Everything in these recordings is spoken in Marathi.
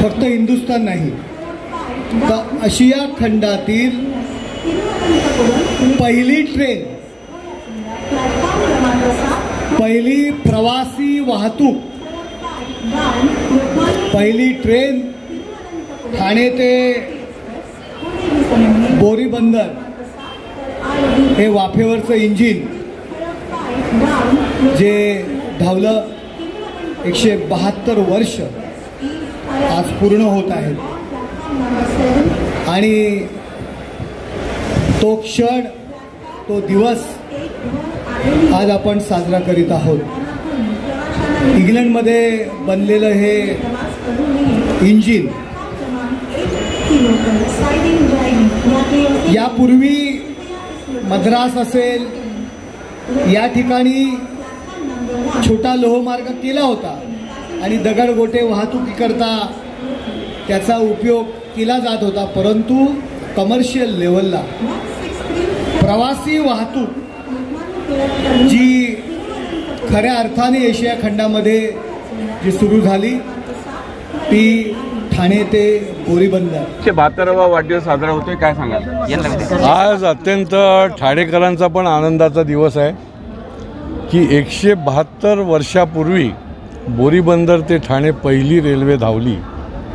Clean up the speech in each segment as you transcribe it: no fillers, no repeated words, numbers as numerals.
फक्त हिंदुस्थान नाही तर आशिया खंडातील पहिली ट्रेन, पहिली प्रवासी वाहतूक, पहिली ट्रेन ठाणे ते बोरीबंदर हे वाफेवरचं इंजिन जे धावलं 172 वर्ष आज पूर्ण होत आहेत आणि तो क्षण, तो दिवस आज आपण साजरा करीत आहोत। इंग्लंडमध्ये बनलेलं हे इंजिन यापूर्वी मद्रास असेल या ठिकाणी छोटा लोहमार्ग केला होता आणि दगडगोटे वाहतुकीकरता त्याचा उपयोग केला जात होता, परंतु कमर्शियल लेवलला प्रवासी वाहतूक जी खऱ्या अर्थाने एशिया खंडामध्ये जी सुरू झाली ती ठाणे ते बोरीबंदर 172वा वाढदिवस साजरा होतोय, काय सांगाल? आज अत्यंत ठाणेकरांचा पण आनंदाचा दिवस आहे की 172 वर्षापूर्वी बोरीबंदर ते ठाणे पहिली रेल्वे धावली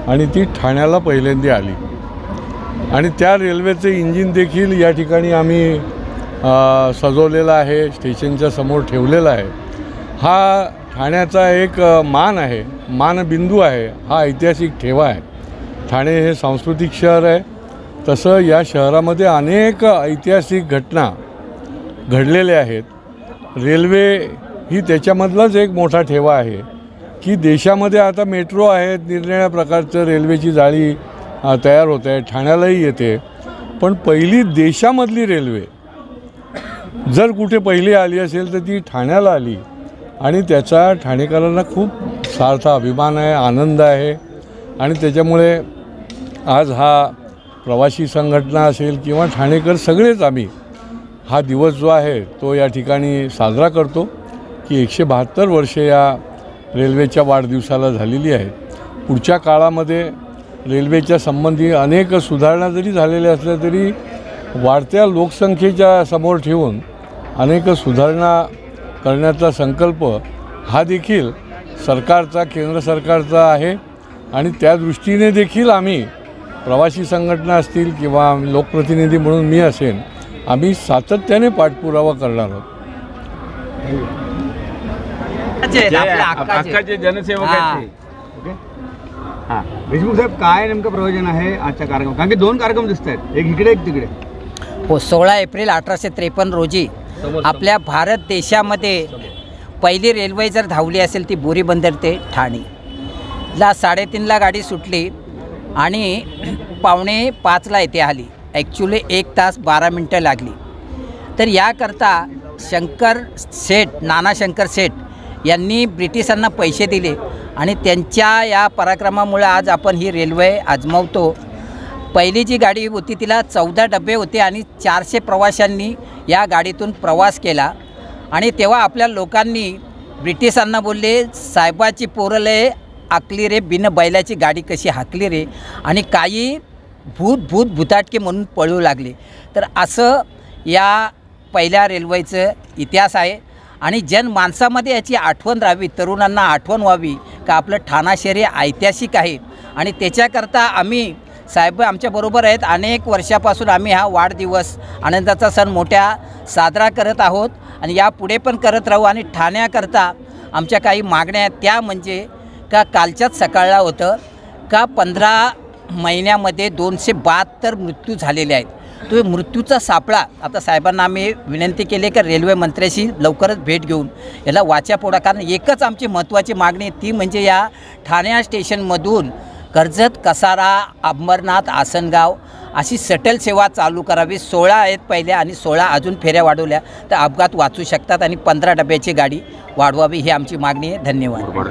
आणि ती ठाण्याला पहिल्यांदा आली आणि त्या रेल्वेचे इंजिन देखील या ठिकाणी आम्ही सजवलेला आहे, स्टेशनच्या समोर ठेवलेला आहे। हा ठाण्याचा एक मान आहे, मानबिंदू आहे, हा ऐतिहासिक ठेवा आहे। ठाणे हे सांस्कृतिक शहर आहे, तसं या शहरामध्ये अनेक ऐतिहासिक घटना घडलेल्या आहेत। रेल्वे ही त्याच्यामधलाच एक मोठा ठेवा आहे की देशामध्ये आता मेट्रो आहेत, निरनिराळ्या प्रकारचं रेल्वेची जाळी तयार होत आहे, ठाण्यालाही येते, पण पहिली देशामधली रेल्वे जर कुठे पहिली आली असेल तर ती ठाण्याला आली आणि त्याचा ठाणेकरांना खूप सार्थ अभिमान आहे, आनंद आहे आणि त्याच्यामुळे आज हा प्रवासी संघटना असेल किंवा ठाणेकर सगळेच आम्ही हा दिवस जो आहे तो या ठिकाणी साजरा करतो की 172 वर्षे या रेल्वेच्या वाढदिवसाला झालेली आहेत। पुढच्या काळामध्ये रेल्वेच्या संबंधी अनेक सुधारणा जरी झालेल्या असल्या तरी वाढत्या लोकसंख्येच्या समोर ठेवून अनेक सुधारणा करण्याचा संकल्प हा देखील सरकारचा, केंद्र सरकारचा आहे आणि त्या दृष्टीने देखील आम्ही प्रवासी संघटना असतील किंवा लोकप्रतिनिधी म्हणून मी असेन, आम्ही सातत्याने पाठपुरावा करणार आहोत। हक्काचे जनसेवक आहेत ते। हां, देशमुख साहेब, काय नेमकं प्रयोजन आहे आजच्या कार्यक्रम? कारण की 2 कार्यक्रम दिसत आहेत, एक इकडे एक तिकडे। हो, 16 एप्रिल 1853 रोजी आपल्या भारत देशामध्ये पहिली रेल्वे जर धावली असेल ती बोरीबंदर ते ठाणेला 3:30ला गाडी सुटली आणि 4:45ला इथे आली। ॲक्च्युली 1 तास 12 मिनटं लागली। तर याकरता नाना शंकर शेठ यांनी ब्रिटिशांना पैसे दिले आणि त्यांच्या या पराक्रमामुळे आज आपण ही रेल्वे आजमावतो। पहिली जी गाडी होती तिला 14 डबे होते आणि 400 प्रवाशांनी या गाडीतून प्रवास केला आणि तेव्हा आपल्या लोकांनी ब्रिटिशांना बोलले, साहेबाची पोरले आकली रे, बिन बैलाची गाडी कशी हाकली रे, आणि काही भूताटके म्हणून पळू लागले। तर असं या पहिल्या रेल्वेचं इतिहास आहे आणि माणसामध्ये याची आठवण राहावी, तरुणांना आठवण व्हावी का आपलं ठाणा शहर हे ऐतिहासिक आहे आणि त्याच्याकरता आम्ही साहेब आमच्याबरोबर आहेत। अनेक वर्षापासून आम्ही हा वाढदिवस, आनंदाचा सण मोठ्या साजरा करत आहोत आणि यापुढे पण करत राहू। आणि ठाण्याकरता आमच्या काही मागण्या आहेत, त्या म्हणजे का कालच्याच सकाळला होतं का 15 महिन्यामध्ये 272 मृत्यू झालेले आहेत। तो मृत्यूचा सापळा आता साहेबांना आम्ही विनंती केली की रेल्वे मंत्र्याशी लवकरच भेट घेऊन याला वाचा फोडा, कारण एकच आमची महत्त्वाची मागणी ती म्हणजे या ठाणे स्टेशनमधून कर्जत, कसारा, अंबरनाथ, आसनगाव अशी शटल सेवा चालू करावी। 16 आहेत पहिल्या आणि 16 अजून फेऱ्या वाढवल्या तर अपघात वाचू शकतात आणि 15 डब्याची गाडी वाढवावी ही आमची मागणी आहे। धन्यवाद।